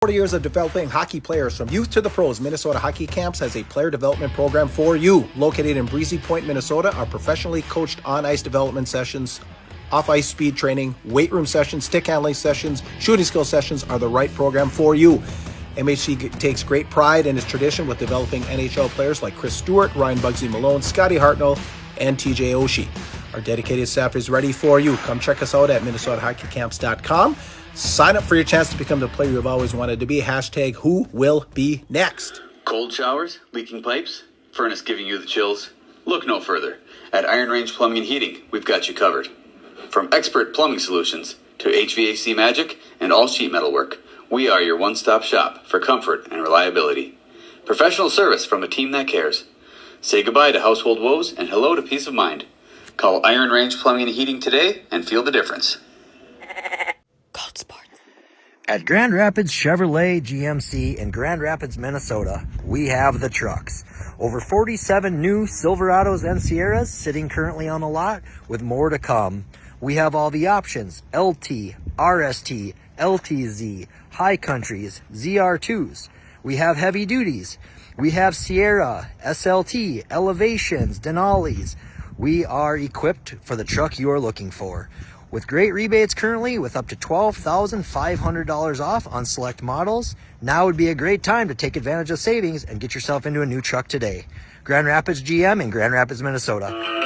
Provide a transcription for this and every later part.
40 years of developing hockey players from youth to the pros, Minnesota Hockey Camps has a player development program for you. Located in Breezy Point, Minnesota, our professionally coached on-ice development sessions, off-ice speed training, weight room sessions, stick handling sessions, shooting skill sessions are the right program for you. MHC takes great pride in its tradition with developing NHL players like Chris Stewart, Ryan Bugsy Malone, Scotty Hartnell, and TJ Oshie. Our dedicated staff is ready for you. Come check us out at MinnesotaHockeyCamps.com. Sign up for your chance to become the player you've always wanted to be. Hashtag who will be next. Cold showers, leaking pipes, furnace giving you the chills? Look no further. At Iron Range Plumbing and Heating, we've got you covered. From expert plumbing solutions to HVAC magic and all sheet metal work, we are your one-stop shop for comfort and reliability. Professional service from a team that cares. Say goodbye to household woes and hello to peace of mind. Call Iron Range Plumbing and Heating today and feel the difference. At Grand Rapids Chevrolet GMC in Grand Rapids, Minnesota, we have the trucks. Over 47 new Silverados and Sierras sitting currently on the lot with more to come. We have all the options: LT, RST, LTZ, High Countries, ZR2s. We have heavy duties. We have Sierra, SLT, Elevations, Denali's. We are equipped for the truck you are looking for. With great rebates currently, with up to $12,500 off on select models, now would be a great time to take advantage of savings and get yourself into a new truck today. Grand Rapids GM in Grand Rapids, Minnesota.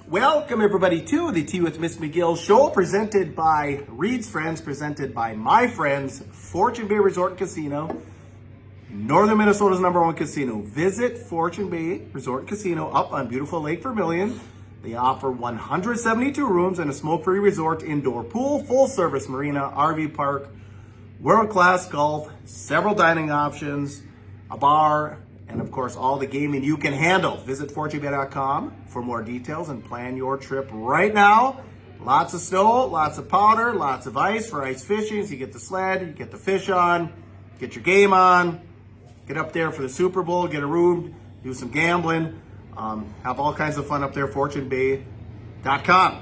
Welcome everybody to the Tea with Miss McGill Show, presented by Reed's Friends, presented by my friends, Fortune Bay Resort and Casino, Northern Minnesota's #1 casino. Visit Fortune Bay Resort and Casino up on beautiful Lake Vermilion. They offer 172 rooms and a smoke-free resort, indoor pool, full-service marina, RV park, world-class golf, several dining options, a bar, and of course, all the gaming you can handle. Visit fortunebay.com for more details and plan your trip right now. Lots of snow, lots of powder, lots of ice for ice fishing. So you get the sled, you get the fish on, get your game on, get up there for the Super Bowl, get a room, do some gambling, have all kinds of fun up there, fortunebay.com.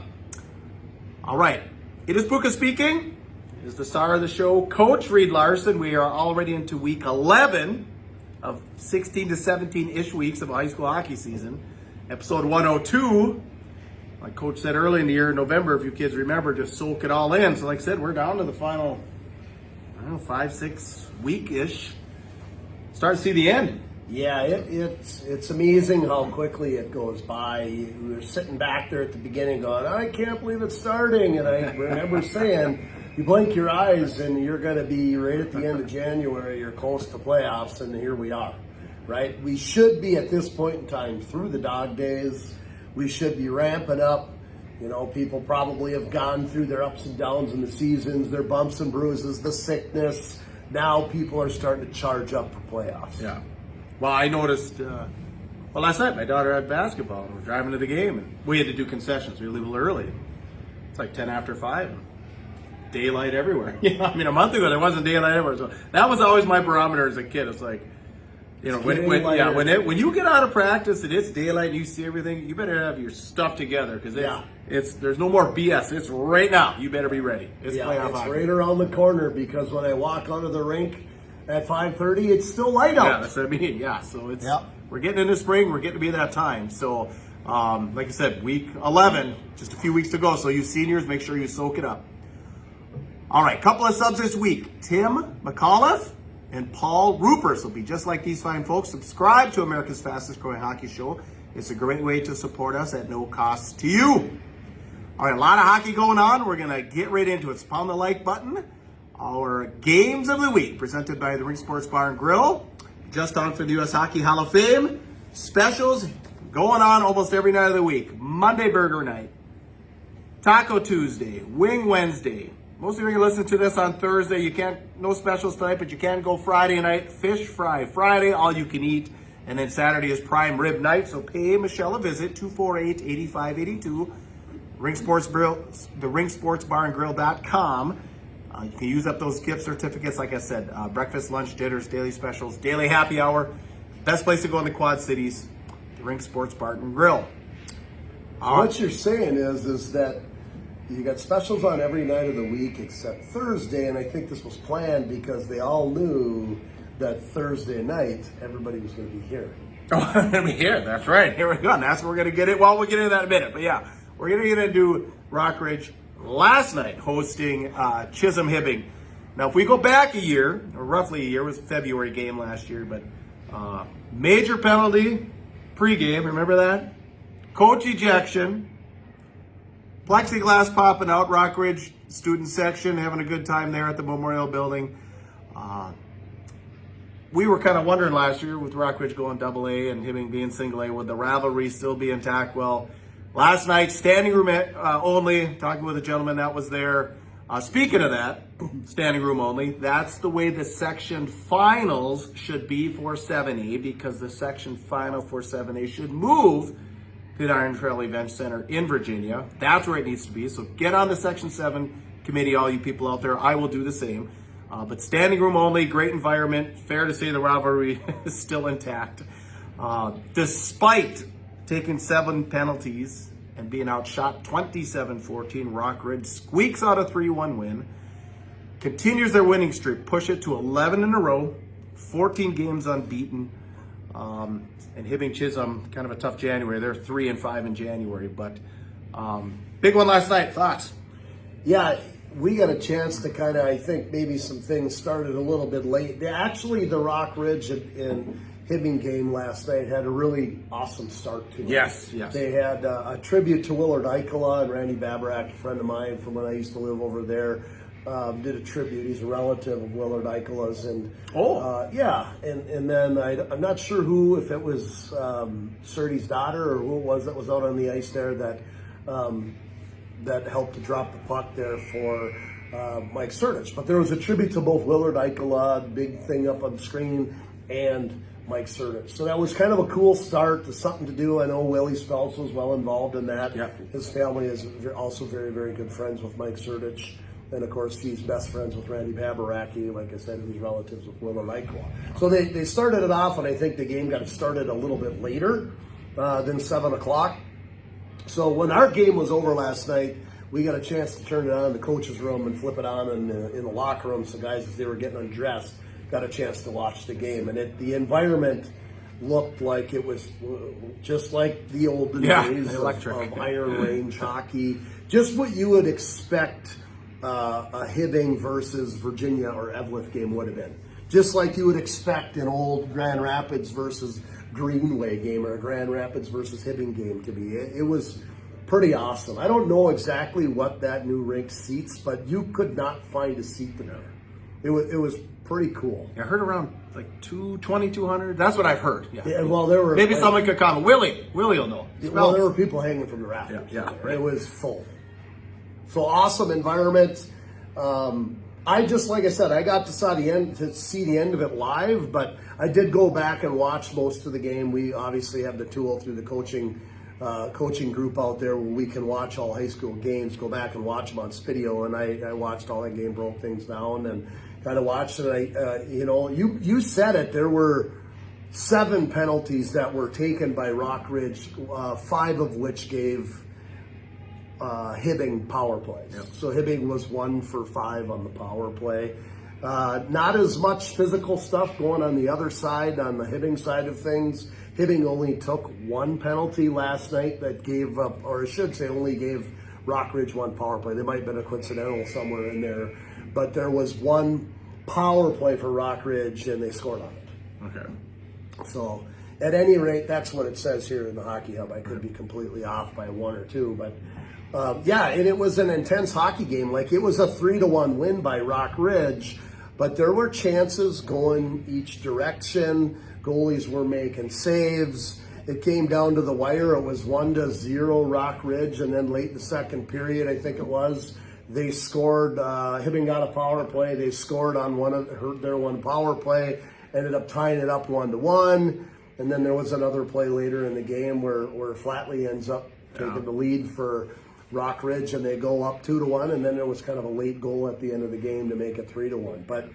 All right, it is Buka speaking. It is the star of the show, Coach Reed Larson. We are already into week 11 of 16 to 17-ish weeks of a high school hockey season. Episode 102, like Coach said early in the year, in November, if you kids remember, just soak it all in. So like I said, we're down to the final, 5-6 week-ish. Start to see the end. Yeah, it's amazing how quickly it goes by. We were sitting back there at the beginning going, I can't believe it's starting. And I remember saying, you blink your eyes and you're going to be right at the end of January, you're close to playoffs, and here we are, right? We should be at this point in time through the dog days. We should be ramping up. You know, people probably have gone through their ups and downs in the seasons, their bumps and bruises, the sickness. Now people are starting to charge up for playoffs. Yeah. Well, I noticed, last night my daughter had basketball and we're driving to the game and we had to do concessions. We were a little early. It's like 10 after 5. Daylight everywhere. A month ago there wasn't daylight everywhere. So that was always my barometer as a kid. It's like, when you get out of practice and it's daylight and you see everything, you better have your stuff together because there's no more BS. It's right now. You better be ready. It's playoff hockey. Right around the corner because when I walk onto the rink at 5:30, it's still light out. Yeah, that's what I mean. Yeah, so we're getting into spring. We're getting to be that time. So, like I said, week 11, just a few weeks to go. So you seniors, make sure you soak it up. All right, couple of subs this week. Tim McAuliffe and Paul Rupers will be just like these fine folks. Subscribe to America's fastest growing hockey show. It's a great way to support us at no cost to you. All right, a lot of hockey going on. We're going to get right into it. So pound the like button. Our games of the week presented by the Ring Sports Bar and Grill. Just on for the U.S. Hockey Hall of Fame. Specials going on almost every night of the week. Monday Burger Night. Taco Tuesday. Wing Wednesday. Most of you are going to listen to this on Thursday. You can't, no specials tonight, but you can go Friday night. Fish fry Friday, all you can eat. And then Saturday is prime rib night. So pay Michelle a visit, 248-8582. Ring Sports Grill, the ringsportsbarandgrill.com. You can use up those gift certificates, like I said, breakfast, lunch, dinners, daily specials, daily happy hour. Best place to go in the Quad Cities, the Rink Sports Bar and Grill. What you're saying is that you got specials on every night of the week except Thursday, and I think this was planned because they all knew that Thursday night everybody was going to be here. Oh, we're going to be here. That's right. Here we go. And that's where we're going to get it. Well, we'll get into that in a minute. But yeah, we're going to get into Rockridge last night hosting Chisholm Hibbing. Now, if we go back a year, or roughly a year, it was a February game last year, but major penalty pregame. Remember that? Coach ejection. Plexiglass popping out. Rockridge student section having a good time there at the Memorial Building. We were kind of wondering last year with Rockridge going AA and Hibbing being single A, would the rivalry still be intact? Well, last night, standing room only, talking with a gentleman that was there. Speaking of that, standing room only, that's the way the section finals should be for 7A, because the section final for 7A should move to the Iron Trail Event Center in Virginia. That's where it needs to be. So get on the Section 7 committee, all you people out there. I will do the same. But standing room only, great environment. Fair to say the rivalry is still intact. Despite taking 7 penalties and being outshot 27-14, Rockridge squeaks out a 3-1 win. Continues their winning streak, push it to 11 in a row, 14 games unbeaten. And Hibbing Chisholm, kind of a tough January. They're 3-5 in January, but big one last night. Thoughts? Yeah, we got a chance to kind of, I think maybe some things started a little bit late. Actually, the Rockridge and Hibbing game last night had a really awesome start to it. Yes. They had a tribute to Willard Eichela, and Randy Babarak, a friend of mine from when I used to live over there, did a tribute. He's a relative of Willard Eichela's, and and then I'm not sure who, if it was Surtees' daughter or who it was that was out on the ice there that helped to drop the puck there for Mike Surtees. But there was a tribute to both Willard Eichela, big thing up on the screen, and Mike Surtees. So that was kind of a cool start to something to do. I know Willie Speltz was well involved in that. Yeah. His family is also very, very good friends with Mike Surtees. And of course, he's best friends with Randy Babaraki, like I said, who's relatives with Willard Eichela. So they started it off, and I think the game got started a little bit later than 7 o'clock. So when our game was over last night, we got a chance to turn it on in the coach's room and flip it on in the locker room. So guys, as they were getting undressed, got a chance to watch the game. And the environment looked like it was just like the olden days of Iron Range hockey. Just what you would expect a Hibbing versus Virginia or Evelyn game would have been. Just like you would expect an old Grand Rapids versus Greenway game or a Grand Rapids versus Hibbing game to be. It was pretty awesome. I don't know exactly what that new rink seats, but you could not find a seat there. It was pretty cool. I heard around like 200. That's what I've heard. Yeah, well, there were maybe someone could comment. Willie will know. Well, there were people hanging from the rafters. Yeah. Right. It was full. So awesome environment. Like I said, I got to see the end of it live, but I did go back and watch most of the game. We obviously have the tool through the coaching group out there where we can watch all high school games, go back and watch them on Spidio, and I watched all that game, broke things down, and kind of watched it. You said it. There were 7 penalties that were taken by Rockridge, 5 of which gave Hibbing power plays. Yep. So Hibbing was 1 for 5 on the power play. Not as much physical stuff going on the other side, on the Hibbing side of things. Hibbing only took 1 penalty last night that gave up, or I should say only gave Rockridge 1 power play. There might have been a coincidental somewhere in there, but there was 1 power play for Rockridge and they scored on it. Okay. So at any rate, that's what it says here in the Hockey Hub. I could be completely off by 1 or 2, but and it was an intense hockey game. Like, it was a 3-1 win by Rockridge, but there were chances going each direction. Goalies were making saves. It came down to the wire. It was 1-0 Rockridge, and then late in the second period, I think it was, they scored. Hibbing got a power play. They scored on their 1 power play, ended up tying it up 1-1. And then there was another play later in the game where Flatley ends up taking the lead for Rock Ridge, and they go up 2-1, and then there was kind of a late goal at the end of the game to make it 3-1. But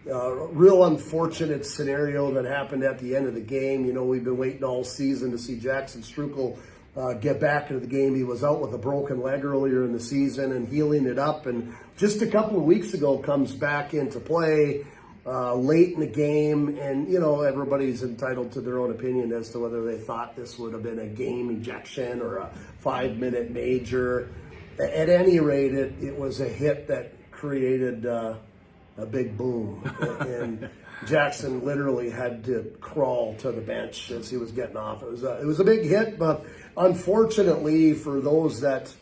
real unfortunate scenario that happened at the end of the game. You know, we've been waiting all season to see Jackson Strukel get back into the game. He was out with a broken leg earlier in the season and healing it up, and just a couple of weeks ago comes back into play late in the game. And, you know, everybody's entitled to their own opinion as to whether they thought this would have been a game ejection or a 5-minute major. At any rate, it was a hit that created a big boom. And Jackson literally had to crawl to the bench as he was getting off. It was a big hit, but unfortunately for those that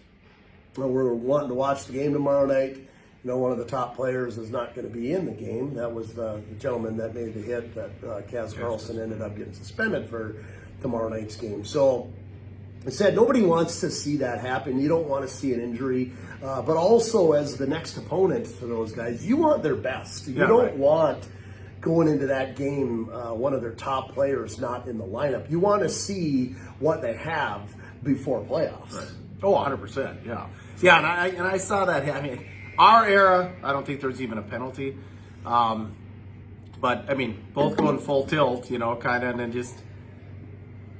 were wanting to watch the game tomorrow night, you know, one of the top players is not going to be in the game. That was the gentleman that made the hit that Kaz Carlson ended up getting suspended for tomorrow night's game. So I said, nobody wants to see that happen. You don't want to see an injury. But also, as the next opponent for those guys, you want their best. You don't want, going into that game, one of their top players not in the lineup. You want to see what they have before playoffs. Right. Oh, 100%, yeah. Yeah, and I saw that. I mean, our era, I don't think there's even a penalty. But, I mean, both going full tilt, you know, kind of, and then just...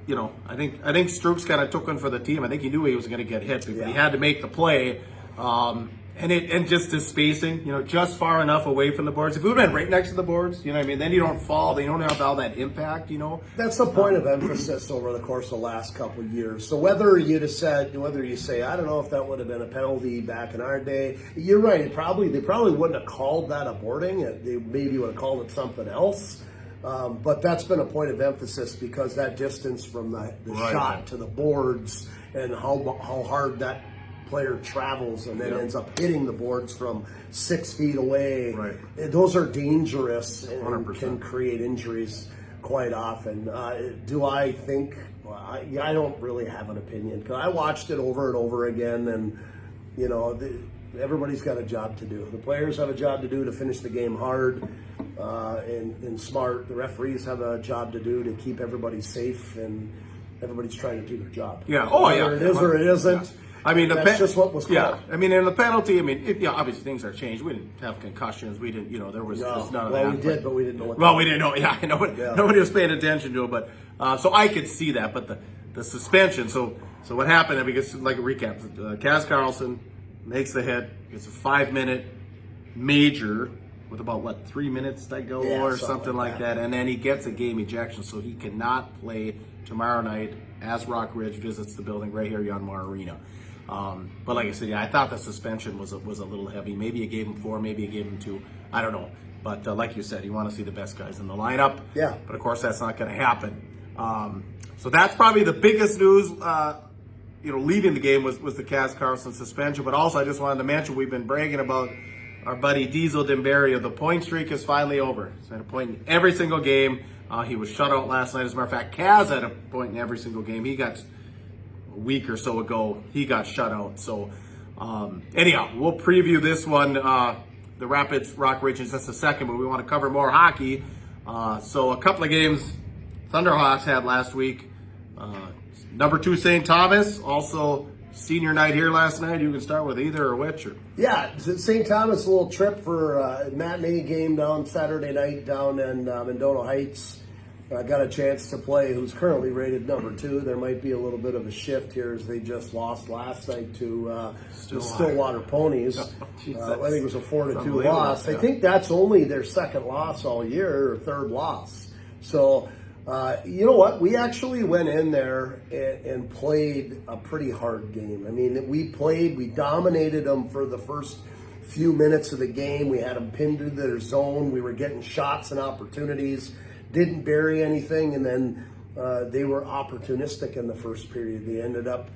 You know, I think Strook's kind of took one for the team. I think he knew he was going to get hit, but he had to make the play. And just his spacing, you know, just far enough away from the boards. If we would have been right next to the boards, you know what I mean, then you don't fall. They don't have all that impact, you know. That's the point of emphasis over the course of the last couple of years. So whether you say, I don't know if that would have been a penalty back in our day, you're right. They probably wouldn't have called that a boarding. They maybe would have called it something else. But that's been a point of emphasis because that distance from the shot to the boards and how hard that player travels and then ends up hitting the boards from 6 feet away. Right. Those are dangerous and 100%. can create injuries quite often. Do I think? Well, I don't really have an opinion. 'Cause I watched it over and over again, and you know, everybody's got a job to do. The players have a job to do to finish the game hard and smart. The referees have a job to do to keep everybody safe, and everybody's trying to do their job. Yeah. Oh, yeah. Whether it is or it isn't. Yeah. I mean, that's just what was called. Yeah. I mean, in the penalty, I mean, obviously things are changed. We didn't have concussions. We didn't, you know, there was none of that. Well, we did, but we didn't know what. Well, we didn't know. Yeah, I know. Nobody was paying attention to it, but so I could see that. But the suspension. So what happened? I mean, it's like a recap. Kaz Carlson makes the hit. It's a 5-minute major with about 3 minutes to go or something like that, and then he gets a game ejection, so he cannot play tomorrow night as Rock Ridge visits the building right here, Yanmar Arena. But like I said, I thought the suspension was a little heavy. Maybe you gave him 4, maybe you gave him 2. I don't know. But like you said, you want to see the best guys in the lineup. Yeah. But of course, that's not going to happen. So that's probably the biggest news. Leaving the game was the Kaz Carlson suspension. But also, I just wanted to mention we've been bragging about our buddy Diesel Demberia. The point streak is finally over. He's had a point in every single game. He was shut out last night. As a matter of fact, Kaz had a point in every single game. He got a week or so ago, he got shut out. So anyhow, we'll preview this one, the Rapids Rock Ridge, in just a second, but we want to cover more hockey. So a couple of games Thunderhawks had last week. Number 2 St. Thomas, also senior night here last night. You can start with either or which. Yeah, St. Thomas, a little trip for a matinee game down Saturday night down in Mendota Heights. Got a chance to play who's currently rated number 2. There might be a little bit of a shift here as they just lost last night to the Stillwater Ponies. I think it was a 4-2 loss. I think that's only their second loss all year, or third loss. So, you know what? We actually went in there and played a pretty hard game. I mean, we dominated them for the first few minutes of the game. We had them pinned into their zone. We were getting shots and opportunities. Didn't bury anything, and then they were opportunistic in the first period. They ended up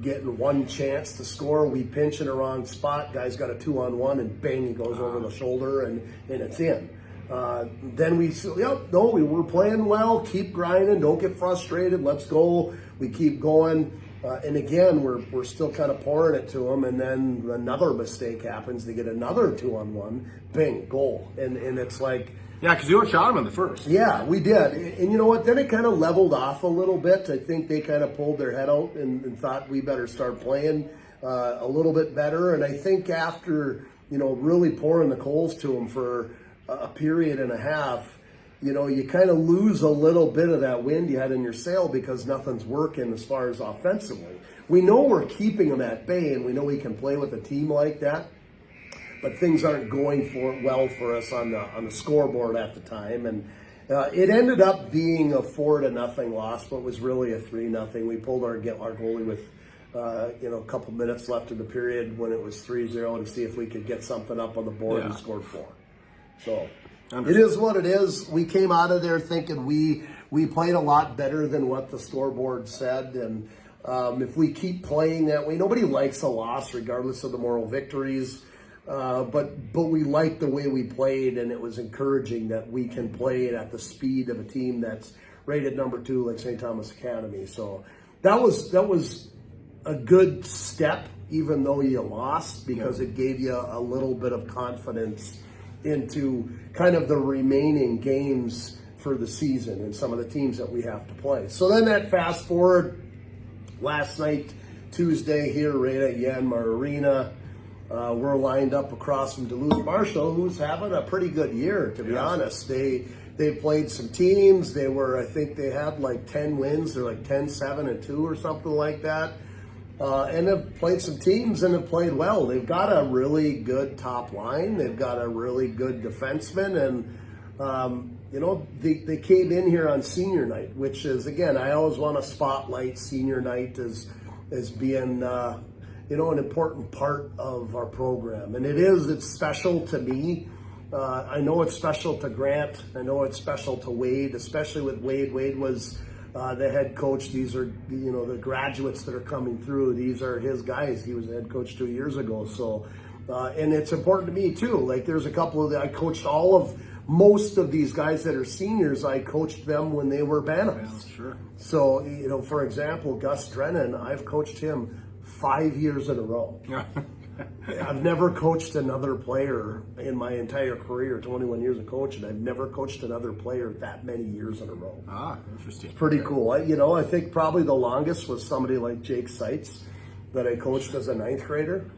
getting one chance to score. We pinch in a wrong spot. Guy's got a 2-on-1, and bang, he goes over the shoulder, and it's in. Then we were playing well. Keep grinding. Don't get frustrated. Let's go. We keep going. And again, we're still kind of pouring it to them, and then another mistake happens. They get another 2-on-1. Bang, goal. And it's like... Yeah, because you outshot them in the first. Yeah, we did. And you know what? Then it kind of leveled off a little bit. I think they kind of pulled their head out and thought we better start playing a little bit better. And I think after, really pouring the coals to them for a period and a half, you kind of lose a little bit of that wind you had in your sail because nothing's working as far as offensively. We know we're keeping them at bay, and we know we can play with a team like that, but things aren't going well for us on the scoreboard at the time. And it ended up being a 4-0 loss, but was really a 3-0. We pulled our goalie with a couple minutes left in the period when it was 3-0 to see if we could get something up on the board and scored 4. So it is what it is. We came out of there thinking we played a lot better than what the scoreboard said, and if we keep playing that way, nobody likes a loss regardless of the moral victories, but we liked the way we played, and it was encouraging that we can play it at the speed of a team that's rated number 2 like St. Thomas Academy. So that was a good step, even though you lost, because it gave you a little bit of confidence into kind of the remaining games for the season and some of the teams that we have to play. So then that fast forward last night, Tuesday, here right at Yanmar Arena, we're lined up across from Duluth Marshall, who's having a pretty good year, to be honest. They played some teams. I think they had like 10 wins. They're like 10-7-2 or something like that. And have played some teams and have played well. They've got a really good top line. They've got a really good defenseman. And, they came in here on senior night, which is, again, I always want to spotlight senior night as being, an important part of our program. And it's special to me. I know it's special to Grant. I know it's special to Wade, especially with Wade. Wade was the head coach. These are, the graduates that are coming through. These are his guys. He was the head coach 2 years ago. So, and it's important to me too. Like there's a couple I coached most of these guys that are seniors. I coached them when they were Bantams. Yeah, sure. So, for example, Gus Drennan, I've coached him 5 years in a row. I've never coached another player in my entire career, 21 years of coaching. I've never coached another player that many years in a row. Ah, interesting. It's pretty cool. I think probably the longest was somebody like Jake Seitz that I coached as a 9th grader.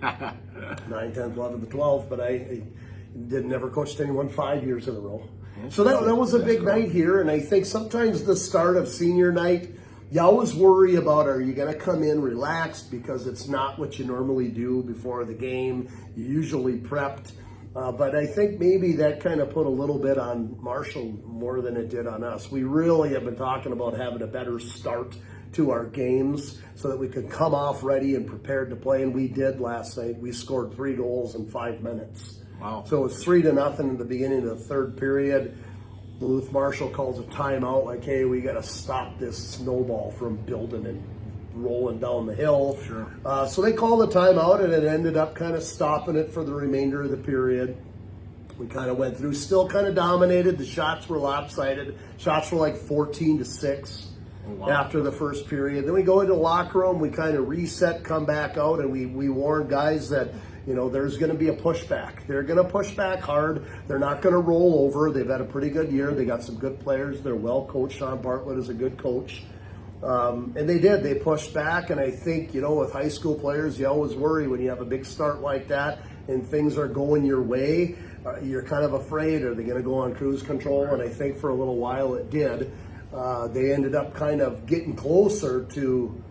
9, 10, 11, 12, but I never coached anyone 5 years in a row. So that was a big night here, and I think sometimes the start of senior night, you always worry about, are you going to come in relaxed because it's not what you normally do before the game. You usually prepped. But I think maybe that kind of put a little bit on Marshall more than it did on us. We really have been talking about having a better start to our games so that we could come off ready and prepared to play, and we did last night. We scored 3 goals in 5 minutes. Wow. So it was 3-0 in the beginning of the third period. Duluth Marshall calls a timeout, like, hey, we got to stop this snowball from building and rolling down the hill. Sure. So they called a timeout, and it ended up kind of stopping it for the remainder of the period. We kind of went through, still kind of dominated. The shots were lopsided. Shots were like 14-6 after the first period. Then we go into the locker room, we kind of reset, come back out, and we warned guys that, there's going to be a pushback. They're going to push back hard. They're not going to roll over. They've had a pretty good year. They got some good players. They're well coached. Sean Bartlett is a good coach. And they did. They pushed back. And I think, with high school players, you always worry when you have a big start like that and things are going your way. You're kind of afraid, are they going to go on cruise control? And I think for a little while it did. They ended up kind of getting closer to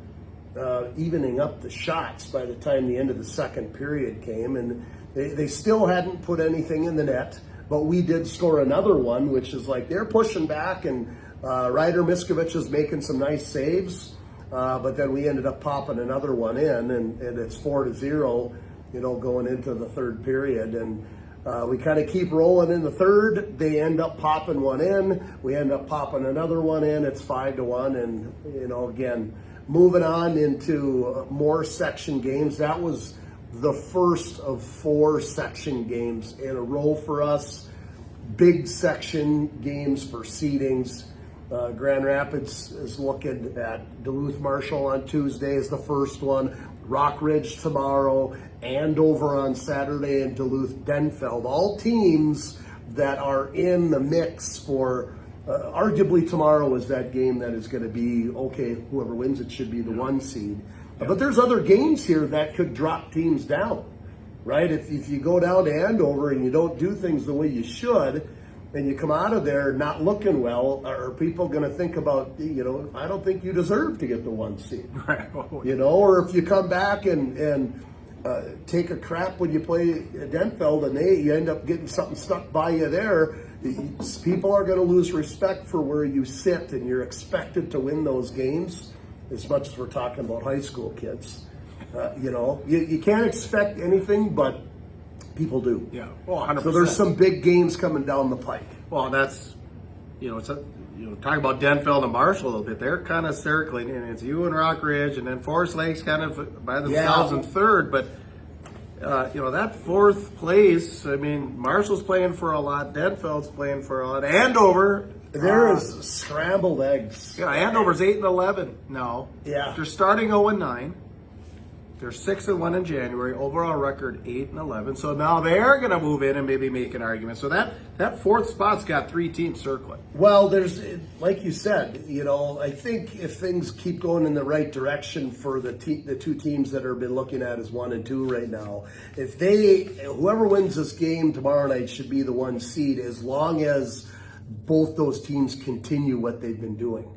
evening up the shots by the time the end of the second period came, and they still hadn't put anything in the net, but we did score another one, which is like they're pushing back, and Ryder Miskovich is making some nice saves, but then we ended up popping another one in, and it's 4-0, going into the third period, and we kind of keep rolling in the third. They end up popping one in. We end up popping another one in. It's 5-1, and again, moving on into more section games. That was the first of 4 section games in a row for us. Big section games for seedings. Grand Rapids is looking at Duluth Marshall on Tuesday is the first one. Rock Ridge tomorrow, Andover on Saturday, and Duluth Denfeld. All teams that are in the mix for arguably tomorrow is that game that is going to be, okay, whoever wins it should be the 1 seed. But there's other games here that could drop teams down, right? If you go down to Andover and you don't do things the way you should, and you come out of there not looking well, are people going to think about, I don't think you deserve to get the 1 seed, Right. or if you come back and take a crap when you play Denfeld and you end up getting something stuck by you there, people are going to lose respect for where you sit, and you're expected to win those games as much as we're talking about high school kids. You can't expect anything, but people do. Yeah. Well, 100%. So there's some big games coming down the pike. Well, that's, talking about Denfeld and Marshall a little bit. They're kind of circling, and it's you and Rock Ridge, and then Forest Lake's kind of by themselves in third. But that fourth place. I mean, Marshall's playing for a lot. Denfeld's playing for a lot. Andover. There is scrambled eggs. Yeah, Andover's 8-11 now. Yeah. They're starting 0-9. They're 6-1 in January. Overall record 8-11. So now they're going to move in and maybe make an argument. So that fourth spot's got 3 teams circling. Well, there's, like you said, I think if things keep going in the right direction for the 2 teams that are been looking at as 1 and 2 right now, whoever wins this game tomorrow night should be the 1 seed, as long as both those teams continue what they've been doing.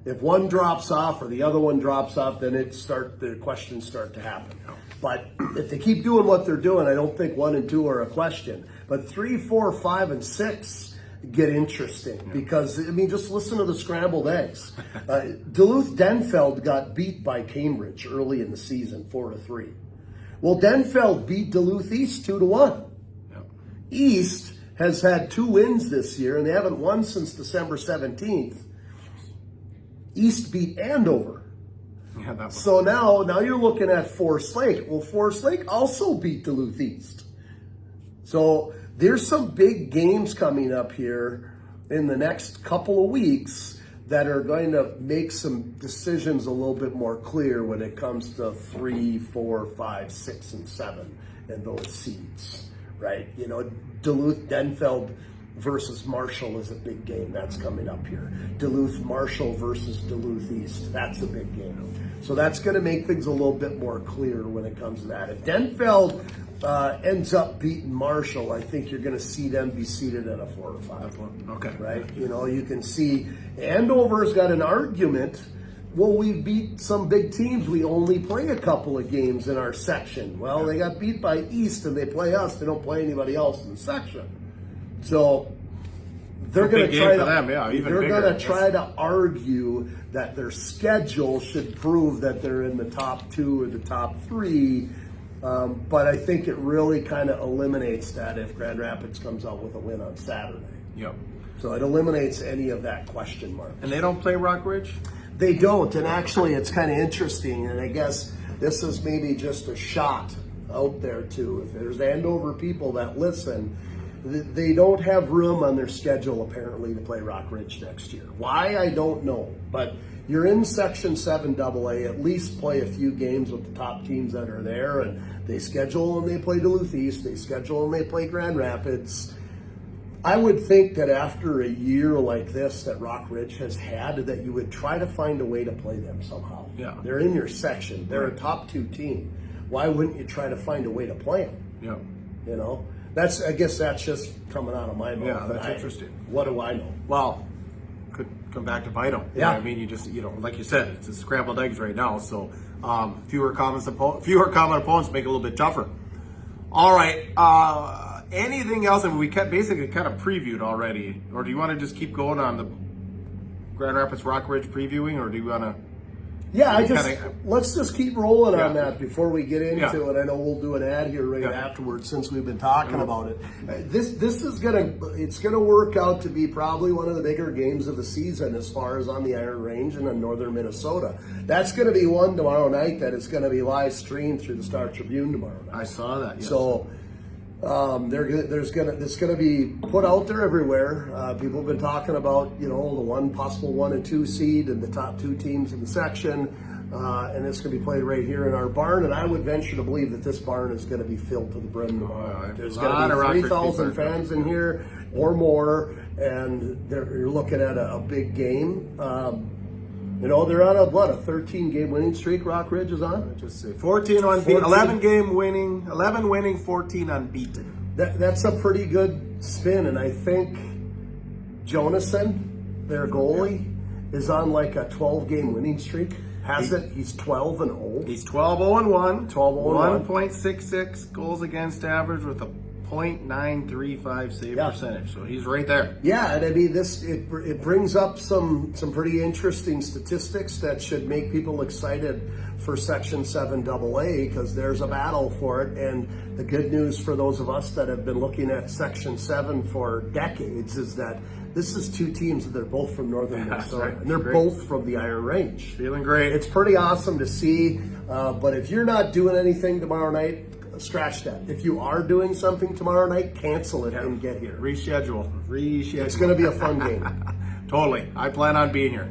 If one drops off or the other one drops off, then the questions start to happen. But if they keep doing what they're doing, I don't think 1 and 2 are a question. But 3, 4, 5, and 6 get interesting because, just listen to the scrambled eggs. Duluth-Denfeld got beat by Cambridge early in the season, 4-3. Well, Denfeld beat Duluth East 2-1. Yeah. East has had 2 wins this year, and they haven't won since December 17th. East beat Andover. Yeah, so now you're looking at Forest Lake. Well, Forest Lake also beat Duluth East. So there's some big games coming up here in the next couple of weeks that are going to make some decisions a little bit more clear when it comes to 3, 4, 5, 6, and 7 and those seeds, right? Duluth-Denfeld versus Marshall is a big game that's coming up here. Duluth-Marshall versus Duluth East, that's a big game. So that's going to make things a little bit more clear when it comes to that. If Denfeld ends up beating Marshall, I think you're going to see them be seated at a 4 or 5. Okay. Right? You can see Andover's got an argument. Well, we beat some big teams. We only play a couple of games in our section. Well, they got beat by East and they play us. They don't play anybody else in the section. So they're going to try to try to argue that their schedule should prove that they're in the top 2 or the top 3. But I think it really kind of eliminates that if Grand Rapids comes out with a win on Saturday. Yep. So it eliminates any of that question mark. And they don't play Rock Ridge? They don't. And actually, it's kind of interesting. And I guess this is maybe just a shot out there, too. If there's Andover people that listen, they don't have room on their schedule, apparently, to play Rock Ridge next year. Why, I don't know. But you're in Section 7AA, at least play a few games with the top teams that are there. And they schedule and they play Duluth East. They schedule and they play Grand Rapids. I would think that after a year like this that Rock Ridge has had, that you would try to find a way to play them somehow. Yeah. They're in your section. They're a top 2 team. Why wouldn't you try to find a way to play them? Yeah. I guess that's just coming out of my mouth. Yeah, that's interesting. What do I know? Well, could come back to bite them. Yeah. You just, like you said, it's a scrambled eggs right now. So fewer common opponents make it a little bit tougher. All right. Anything else? We basically kind of previewed already. Or do you want to just keep going on the Grand Rapids Rock Ridge previewing, or do you want to? Yeah, let's just keep rolling on that before we get into it. I know we'll do an ad here afterwards since we've been talking about it. This is gonna work out to be probably one of the bigger games of the season as far as on the Iron Range and in northern Minnesota. That's gonna be one tomorrow night that is gonna be live streamed through the Star Tribune tomorrow night. I saw that. Yes. So it's gonna be put out there everywhere. People have been talking about the one possible 1 and 2 seed and the top 2 teams in the section, and it's gonna be played right here in our barn. And I would venture to believe that this barn is gonna be filled to the brim tomorrow. There's gonna be 3,000 fans in here or more, and you're looking at a big game. You know, they're on a 13-game winning streak. Rock Ridge is on. Just say 14 unbeaten, 11 winning, 14 unbeaten. That's a pretty good spin, and I think Jonason, their goalie, is on like a 12-game winning streak. He's 12-0. He's 12-0-1. 12-0-1. 1.66 goals against average with a .935 save percentage. So he's right there. Yeah, and I mean it brings up some pretty interesting statistics that should make people excited for Section 7 AA, because there's a battle for it. And the good news for those of us that have been looking at Section 7 for decades is that this is two teams that are both from Northern Minnesota, right. and they're both from the Iron Range. Feeling great. It's pretty awesome to see, but if you're not doing anything tomorrow night, scratch that. If you are doing something tomorrow night, cancel it and get here. Reschedule. It's going to be a fun game. Totally. I plan on being here.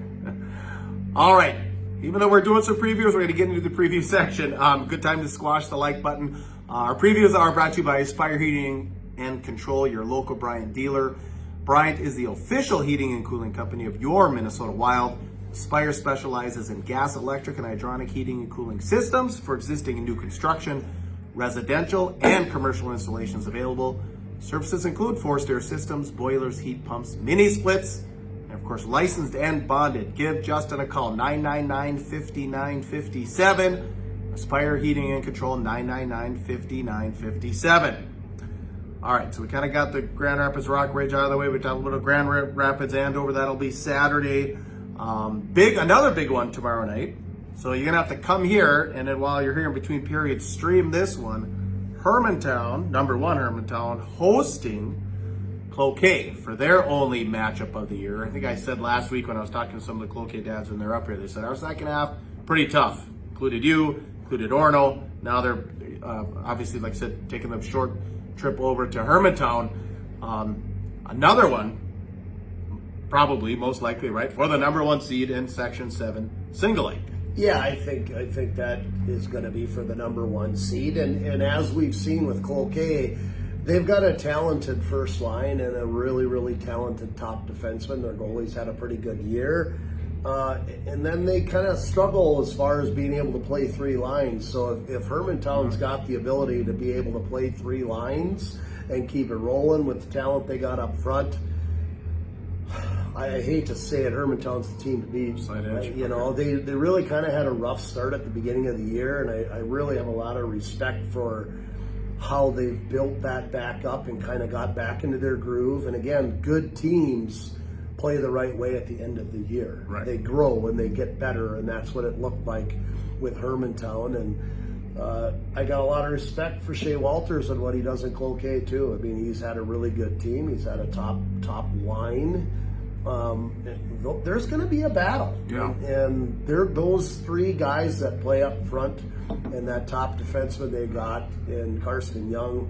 All right. Even though we're doing some previews, we're going to get into the preview section. Good time to squash the like button. Our previews are brought to you by Aspire Heating and Control, your local Bryant dealer. Bryant is the official heating and cooling company of your Minnesota Wild. Aspire specializes in gas, electric, and hydronic heating and cooling systems for existing and new construction, residential and commercial installations available. Services include forced air systems, boilers, heat pumps, mini splits, and of course licensed and bonded. Give Justin a call, 999-5957. Aspire Heating and Control, 999-5957. All right, so we kind of got the Grand Rapids Rock Ridge out of the way. We talked a little Grand Rapids Andover. That'll be Saturday. Another big one tomorrow night. So you're gonna have to come here, and then while you're here in between periods, stream this one. Hermantown, number one Hermantown, hosting Cloquet for their only matchup of the year. I think I said last week when I was talking to some of the Cloquet dads when they're up here, they said our second half pretty tough. Included you, included Orno. Now they're obviously, like I said, taking the short trip over to Hermantown. Another one, probably most likely, right, for the number one seed in Section 7 Single A. Yeah, I think that is going to be for the number one seed, and as we've seen with Cloquet, they've got a talented first line and a really, really talented top defenseman. Their goalie's had a pretty good year, and then they kind of struggle as far as being able to play three lines. So if Hermantown's got the ability to be able to play three lines and keep it rolling with the talent they got up front, I hate to say it, Hermantown's the team to beat. You know, they really kind of had a rough start at the beginning of the year, and I really have a lot of respect for how they've built that back up and kind of got back into their groove. And again, good teams play the right way at the end of the year. Right. They grow and they get better, and that's what it looked like with Hermantown. And I got a lot of respect for Shea Walters and what he does in Cloquet too. I mean, he's had a really good team. He's had a top line. There's going to be a battle, and they're those three guys that play up front, and that top defenseman they got in Carson Young,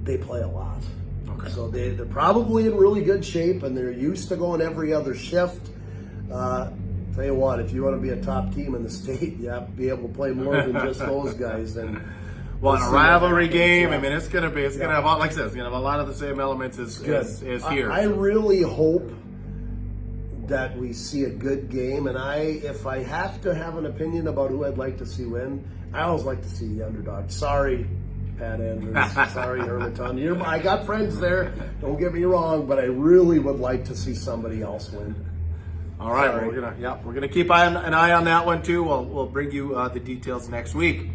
they play a lot. Okay. So they're probably in really good shape, and they're used to going every other shift. Tell you what, if you want to be a top team in the state, you have to be able to play more than just those guys. And well, in a rivalry game, I mean, it's gonna have, like I said, it's gonna have a lot of the same elements as here. I really hope that we see a good game, and if I have to have an opinion about who I'd like to see win, I always like to see the underdog. Sorry, Pat Andrews. Sorry, Hermantown. I got friends there. Don't get me wrong, but I really would like to see somebody else win. All right, well, we're gonna keep an eye on that one too. We'll bring you the details next week.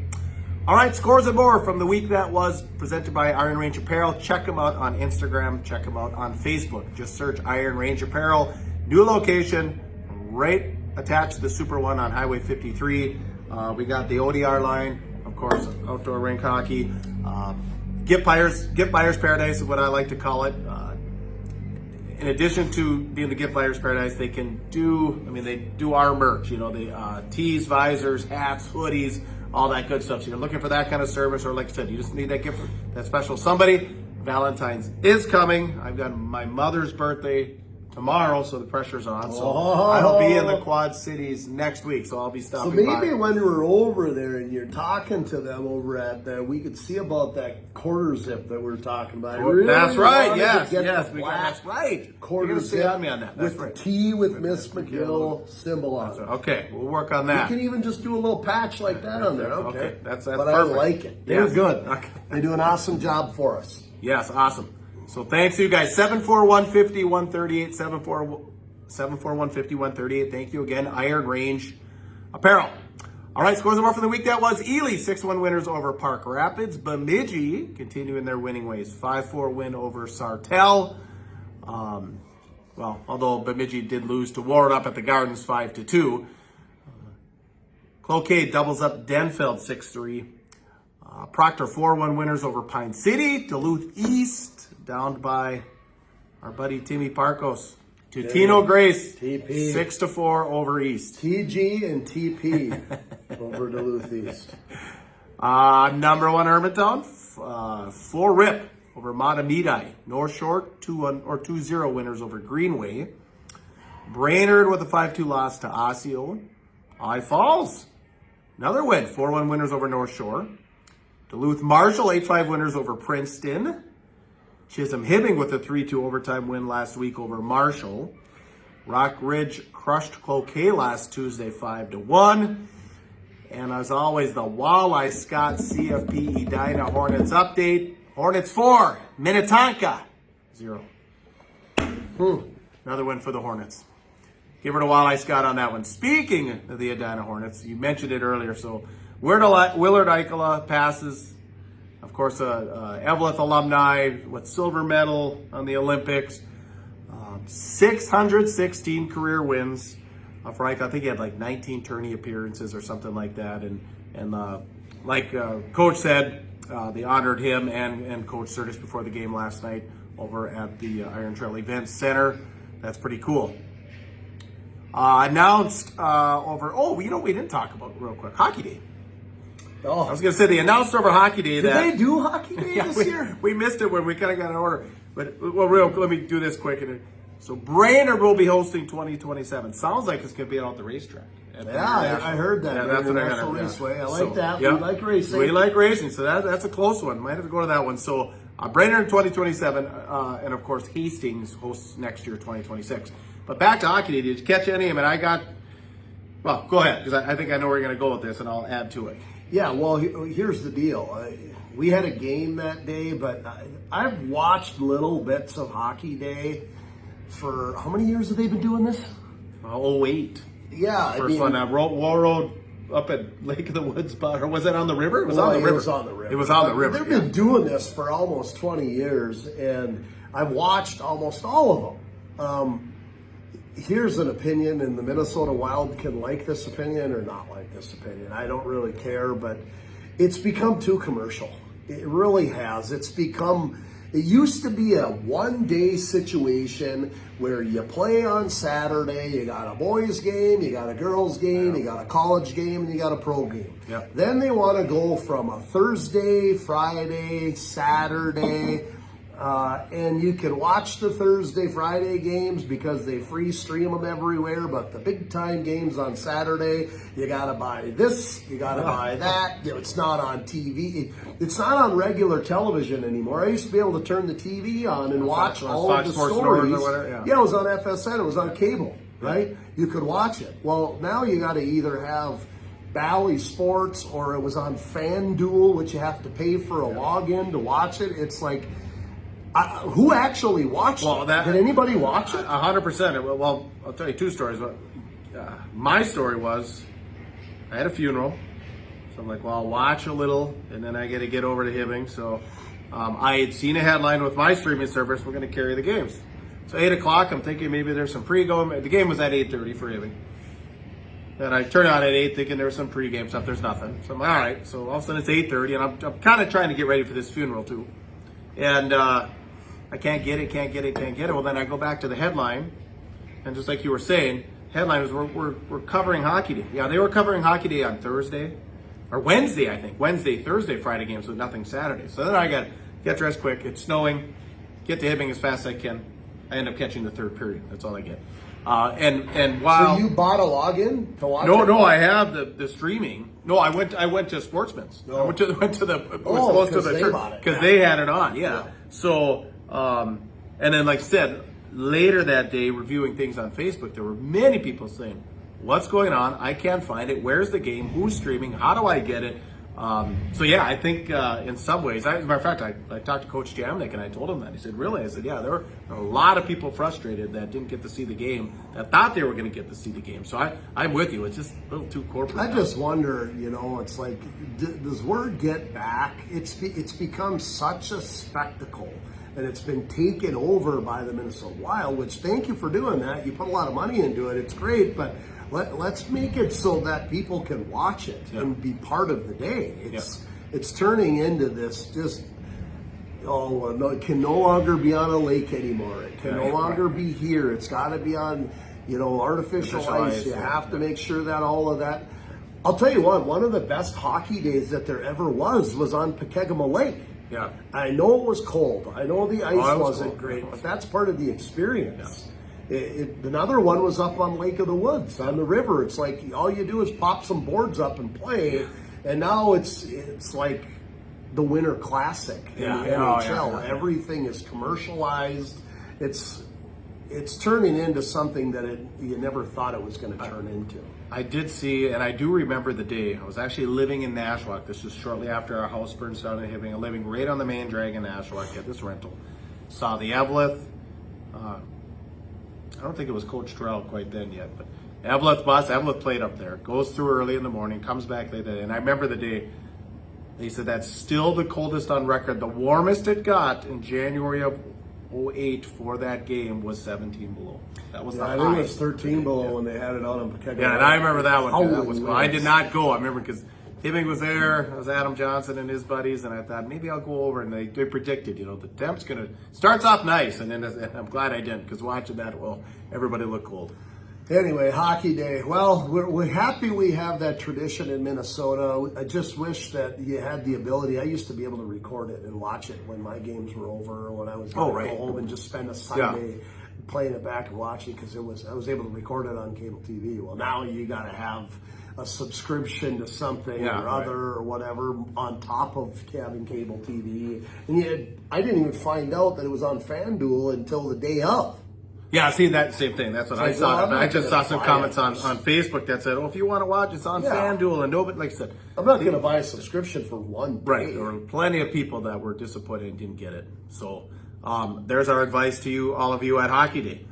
All right, scores and more from the week that was, presented by Iron Range Apparel. Check them out on Instagram. Check them out on Facebook. Just search Iron Range Apparel. New location, right attached to the Super One on Highway 53. We got the ODR line, of course, outdoor rink hockey. Gift buyers paradise is what I like to call it. In addition to being the gift buyers paradise, they do our merch. You know, the tees, visors, hats, hoodies, all that good stuff. So you're looking for that kind of service, or like I said, you just need that gift, that special somebody. Valentine's is coming. I've got my mother's birthday tomorrow, so the pressure's on. So Oh. I'll be in the Quad Cities next week, so I'll be So stopping by. maybe when we're over there and you're talking to them over at there, we could see about that quarter zip that we're talking about. I really That's right. wanted to Yes, get yes, the we black got that's right. quarter You're gonna stay zip on me on that. That's with right. the T with Miss McGill symbol on it. Okay, we'll work on that. You can even just do a little patch like that on there. Okay, Okay, that's but perfect. I like it. They're Yes. good. Okay. They do an awesome job for us. Yes, awesome. So thanks to you guys. 74150-138, 74150-138. Thank you again. Iron Range Apparel. All right, scores and more for the week. That was Ely, 6-1 winners over Park Rapids. Bemidji continuing their winning ways, 5-4 win over Sartell. Well, although Bemidji did lose to Warren up at the Gardens 5-2. Cloquet doubles up Denfeld 6-3. Proctor 4-1 winners over Pine City. Duluth East downed by our buddy Timmy Parkos. Tutino Grace TP. 6-4 over East. TG and TP over Duluth East. Number 1 Hermantown 4-rip over Matamidi. North Shore 2-0 winners over Greenway. Brainerd with a 5-2 loss to Osseo. High Falls another win, 4-1 winners over North Shore. Duluth Marshall 8-5 winners over Princeton. Chisholm Hibbing with a 3-2 overtime win last week over Marshall. Rock Ridge crushed Cloquet last Tuesday 5-1. And as always, the Walleye Scott CFP Edina Hornets update. Hornets 4, Minnetonka 0. Another win for the Hornets. Give her to Walleye Scott on that one. Speaking of the Edina Hornets, you mentioned it earlier, so Willard Eichela passes. Of course, Eveleth alumni with silver medal on the Olympics. 616 career wins for Eichel. I think he had like 19 tourney appearances or something like that. And like Coach said, they honored him and Coach Curtis before the game last night over at the Iron Trail Event Center. That's pretty cool. Announced we didn't talk about real quick, Hockey Day. Oh, I was going to say they announced over Hockey Day did that they do Hockey Day this year? we missed it when we kind of got an order. But let me do this quick. So Brainerd will be hosting 2027. Sounds like it's going to be out at the racetrack. Yeah, I heard that. Yeah, that's what I International heard. Raceway. I So, like that. yeah. We like racing. We like racing, so that's a close one. Might have to go to that one. So Brainerd in 2027, and of course Hastings hosts next year, 2026. But back to Hockey Day. Did you catch any of it? Well, go ahead, because I think I know where you're going to go with this, and I'll add to it. Yeah, well, here's the deal. We had a game that day, but I've watched little bits of Hockey Day for, how many years have they been doing this? 08. Yeah, First one, Wall Road up at Lake of the Woods, or was it on the river? It was on the river. It was on the river. It was on the But river. They've been doing this for almost 20 years, and I've watched almost all of them. Here's an opinion, and the Minnesota Wild can like this opinion or not like this opinion. I don't really care, but it's become too commercial. It really has. It used to be a one-day situation where you play on Saturday, you got a boys game, you got a girls game, you got a college game, and you got a pro game. Yeah. Then they want to go from a Thursday, Friday, Saturday, and you can watch the Thursday, Friday games because they free stream them everywhere. But the big time games on Saturday, you got to buy this, you got to buy that. It's not on TV. It's not on regular television anymore. I used to be able to turn the TV on and watch all of the Sports stories. North or whatever, Yeah, it was on FSN. It was on cable, right? You could watch it. Well, now you got to either have Bally Sports or it was on FanDuel, which you have to pay for a login to watch it. It's like, who actually watched it? Did anybody watch it? 100%. Well, I'll tell you two stories. My story was, I had a funeral, so I'm like, well, I'll watch a little, and then I got to get over to Hibbing. So I had seen a headline with my streaming service, we're going to carry the games. So 8 o'clock, I'm thinking maybe there's some pre-game. The game was at 8:30 for Hibbing. And I turn on at 8 thinking there was some pre-game stuff. There's nothing. So I'm like, all right. So all of a sudden it's 8:30, and I'm kind of trying to get ready for this funeral too. And I can't get it. Well, then I go back to the headline, and just like you were saying, headline was we're covering Hockey Day. Yeah, they were covering Hockey Day on Thursday, or Wednesday, I think. Wednesday, Thursday, Friday games with nothing Saturday. So then I got get dressed quick. It's snowing. Get to Hibbing as fast as I can. I end up catching the third period. That's all I get. And while So you bought a login to watch it? no, I have the streaming. No, I went to Sportsman's. No. I went to the it was Oh, close to 'cause the they bought it. because Yeah. they had it on. Yeah. Yeah. So and then like I said, later that day, reviewing things on Facebook, there were many people saying, "What's going on? I can't find it. Where's the game? Who's streaming? How do I get it?" So yeah, I think in some ways, as a matter of fact, I talked to Coach Jamnik and I told him that. He said, "Really?" I said, "Yeah, there were a lot of people frustrated that didn't get to see the game, that thought they were going to get to see the game." So I'm with you. It's just a little too corporate. I now. just wonder, it's like, does word get back? It's become such a spectacle, and it's been taken over by the Minnesota Wild, which thank you for doing that. You put a lot of money into it. It's great, but let's make it so that people can watch it and be part of the day. It's turning into this just, no, it can no longer be on a lake anymore. It can no longer be here. It's got to be on, artificial ice. You have to make sure that all of that. I'll tell you what, one of the best hockey days that there ever was on Pekegama Lake. Yeah. I know it was cold. I know the ice wasn't cold. great, but that's part of the experience. Another one was up on Lake of the Woods on the river. It's like all you do is pop some boards up and play, and now it's like the Winter Classic in the NHL. Everything is commercialized. It's turning into something that you never thought it was going to turn into. I did see, and I do remember the day. I was actually living in Nashwauk. This was shortly after our house burned down and living right on the main drag in Nashwauk at this rental. Saw the Eveleth. I don't think it was Coach Terrell quite then yet, but Eveleth played up there. Goes through early in the morning, comes back late, and I remember the day. They said that's still the coldest on record. The warmest it got in January of 2008 for that game was 17 below. That was the I high. think it was 13 below when they had it out on Pekegama. Yeah, and I remember that one. That was Holy cool. I did winds. not go. I remember because Hibbing was there. It was Adam Johnson and his buddies, and I thought maybe I'll go over. And they predicted, the temp's gonna starts off nice, and then I'm glad I didn't because watching that, everybody looked cold. Anyway, hockey day. Well, we're happy we have that tradition in Minnesota. I just wish that you had the ability. I used to be able to record it and watch it when my games were over, or when I was going to go home and just spend a Sunday playing it back and watching, because I was able to record it on cable TV. Well, now you got to have a subscription to something or other or whatever on top of having cable TV. And I didn't even find out that it was on FanDuel until the day of. Yeah, see that same thing. That's what I saw. I just saw some comments on Facebook that said, if you want to watch, it's on FanDuel. And nobody, like I said, I'm not going to buy a subscription for one day. Right. There were plenty of people that were disappointed and didn't get it. So there's our advice to you, all of you at Hockey Day.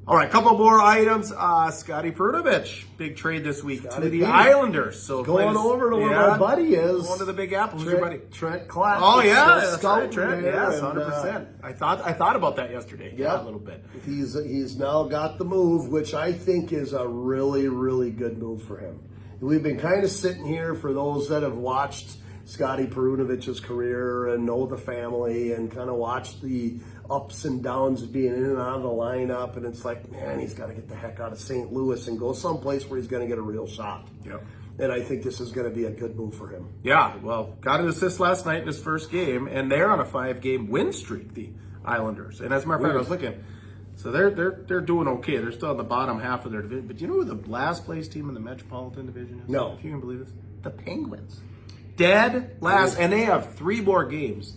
All right, a couple more items. Scotty Perunovich, big trade this week to the Islanders. So going over to where my buddy is. Going to the Big Apple. Who's your buddy? Trent Clark. Oh yeah, that's right, Trent. Yes, 100%. I thought about that yesterday. Yeah, a little bit. He's now got the move, which I think is a really, really good move for him. We've been kind of sitting here, for those that have watched Scotty Perunovich's career and know the family and kind of watched the ups and downs of being in and out of the lineup, and it's like, man, he's got to get the heck out of St. Louis and go someplace where he's going to get a real shot. Yep. And I think this is going to be a good move for him. Yeah, well, got an assist last night in his first game, and they're on a 5-game win streak, the Islanders. And as a matter of fact, I was looking, so they're doing okay. They're still in the bottom half of their division. But you know who the last place team in the Metropolitan Division is? No. If you can believe this, the Penguins. Dead last, and they have 3 more games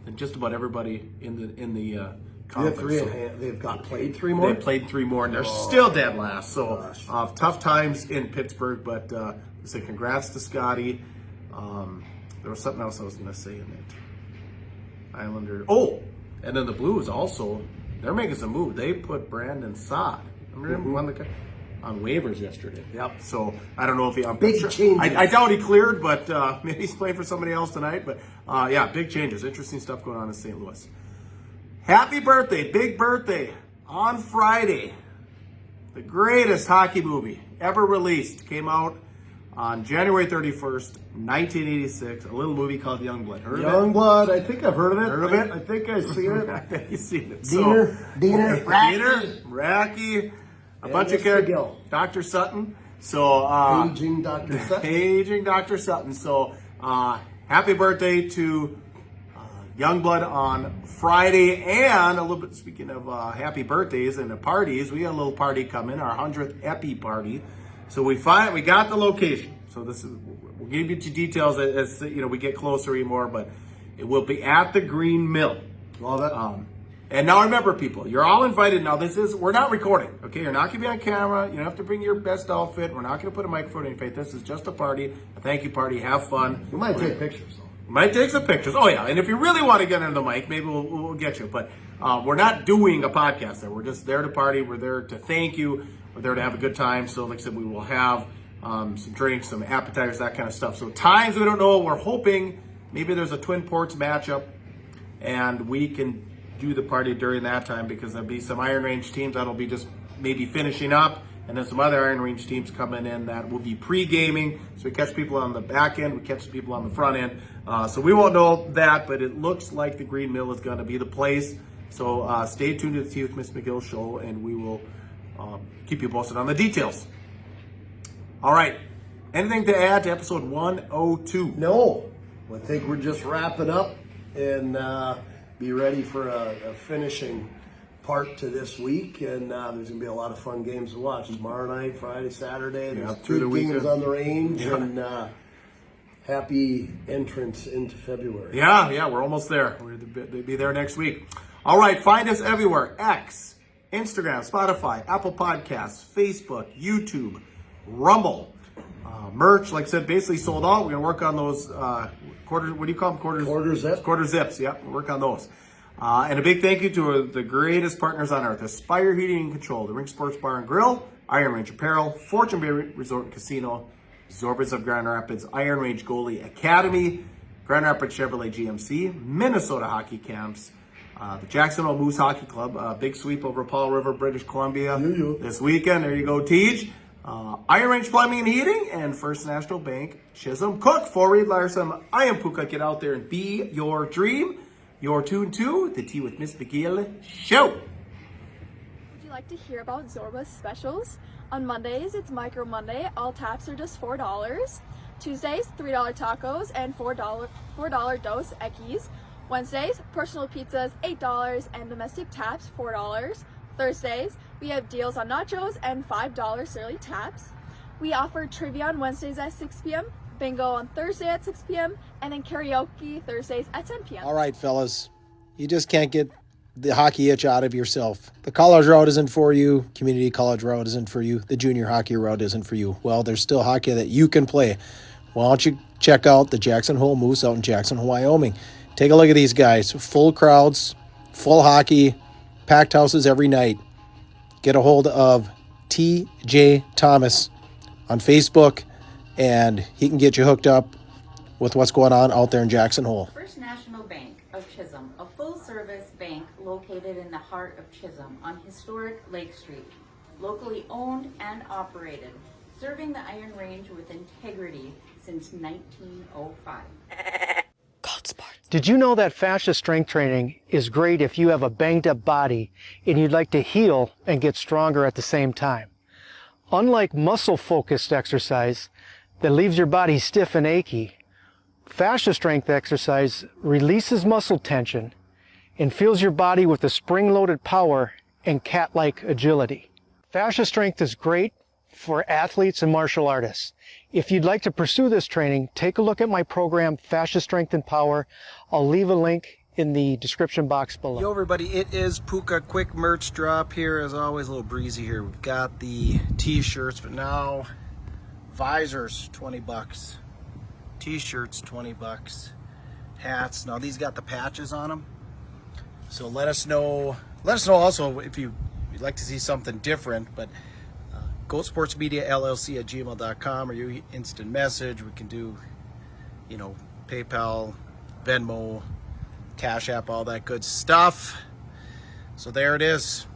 than just about everybody in the conference. They've got played 3 more? They played 3 more, and they're still dead last. So tough times in Pittsburgh, but I say congrats to Scotty. There was something else I was going to say in it. Islander. Oh, and then the Blues also, they're making some move. They put Brandon Saad. Remember one of the on waivers yesterday. Yep. So I don't know if he. Big changes. I doubt he cleared, but maybe he's playing for somebody else tonight. But big changes. Interesting stuff going on in St. Louis. Happy birthday, big birthday on Friday. The greatest hockey movie ever released came out on January 31st, 1986. A little movie called Youngblood. Heard of it? Youngblood. I think I've heard of it. Heard of it? I think I've seen it. I think you've seen it. Diener, Racky, a bunch of characters. McGill. Dr. Sutton. So Aging Dr. Sutton. Aging Dr. Sutton. So happy birthday to Youngblood on Friday. And a little bit, speaking of happy birthdays and the parties, we got a little party coming, our 100th Epi party. So we got the location. So we'll give you details as we get closer anymore, but it will be at the Green Mill. Love it. And now remember, people, you're all invited. Now we're not recording, okay? You're not gonna be on camera. You don't have to bring your best outfit. We're not gonna put a microphone in your face. This is just a party, a thank you party. Have fun. We might take pictures though. Might take some pictures. Oh yeah, and if you really want to get under the mic, maybe we'll get you. But we're not doing a podcast there. We're just there to party. We're there to thank you. We're there to have a good time. So like I said, we will have some drinks, some appetizers, that kind of stuff. So times we don't know. We're hoping maybe there's a Twin Ports matchup, and we can do the party during that time, because there'll be some Iron Range teams that'll be just maybe finishing up, and then some other Iron Range teams coming in that will be pre-gaming. So we catch people on the back end, we catch people on the front end. So we won't know that, but it looks like the Green Mill is going to be the place. So stay tuned to the Tea with Miss McGill show, and we will keep you posted on the details. All right. Anything to add to episode 102? No, I think we're just wrapping up and be ready for a finishing part to this week. And there's going to be a lot of fun games to watch tomorrow night, Friday, Saturday. There's through the games weekend on the range, and happy entrance into February. Yeah, we're almost there. We'll be there next week. All right, find us everywhere. X, Instagram, Spotify, Apple Podcasts, Facebook, YouTube, Rumble. Merch, like I said, basically sold out. We're going to work on those quarter, what do you call them? Quarter zips. Quarter zips, yeah. We'll work on those. And a big thank you to the greatest partners on earth: Aspire Heating and Control, the Rink Sports Bar and Grill, Iron Range Apparel, Fortune Bay Resort and Casino, Zorbas of Grand Rapids, Iron Range Goalie Academy, Grand Rapids Chevrolet GMC, Minnesota Hockey Camps, the Jackson Hole Moose Hockey Club, big sweep over Paul River, British Columbia this weekend. There you go, Tej. Iron Range Plumbing and Heating, and First National Bank, Chisholm. Cook for Reed Larson. I am Puka. Get out there and be your dream. You're tuned to the Tea with Miss McGill show. Would you like to hear about Zorba's specials? On Mondays, it's Micro Monday. All taps are just $4. Tuesdays, $3 tacos and $4 Dos Equis. Wednesdays, personal pizzas, $8, and domestic taps, $4. Thursdays, we have deals on nachos and $5 Surly taps. We offer trivia on Wednesdays at 6 p.m., bingo on Thursday at 6 p.m., and then karaoke Thursdays at 10 p.m. All right, fellas, you just can't get the hockey itch out of yourself. The college route isn't for you. Community college route isn't for you. The junior hockey route isn't for you. Well, there's still hockey that you can play. Why don't you check out the Jackson Hole Moose out in Jackson Hole, Wyoming? Take a look at these guys. Full crowds, full hockey, packed houses every night. Get a hold of TJ Thomas on Facebook, and he can get you hooked up with what's going on out there in Jackson Hole. First National Bank of Chisholm, a full-service bank located in the heart of Chisholm on historic Lake Street. Locally owned and operated, serving the Iron Range with integrity since 1905. Did you know that fascia strength training is great if you have a banged up body and you'd like to heal and get stronger at the same time? Unlike muscle focused exercise that leaves your body stiff and achy, fascia strength exercise releases muscle tension and fills your body with a spring loaded power and cat-like agility. Fascia strength is great for athletes and martial artists. If you'd like to pursue this training, take a look at my program, Fascia Strength and Power. I'll leave a link in the description box below. Yo everybody, it is Puka. Quick merch drop here. As always, a little breezy here. We've got the t-shirts, but now visors, $20. T-shirts, $20. Hats. Now these got the patches on them. So let us know also if you'd like to see something different, but Goatsportsmediallc at gmail.com, or you instant message. We can do, PayPal, Venmo, Cash App, all that good stuff. So there it is.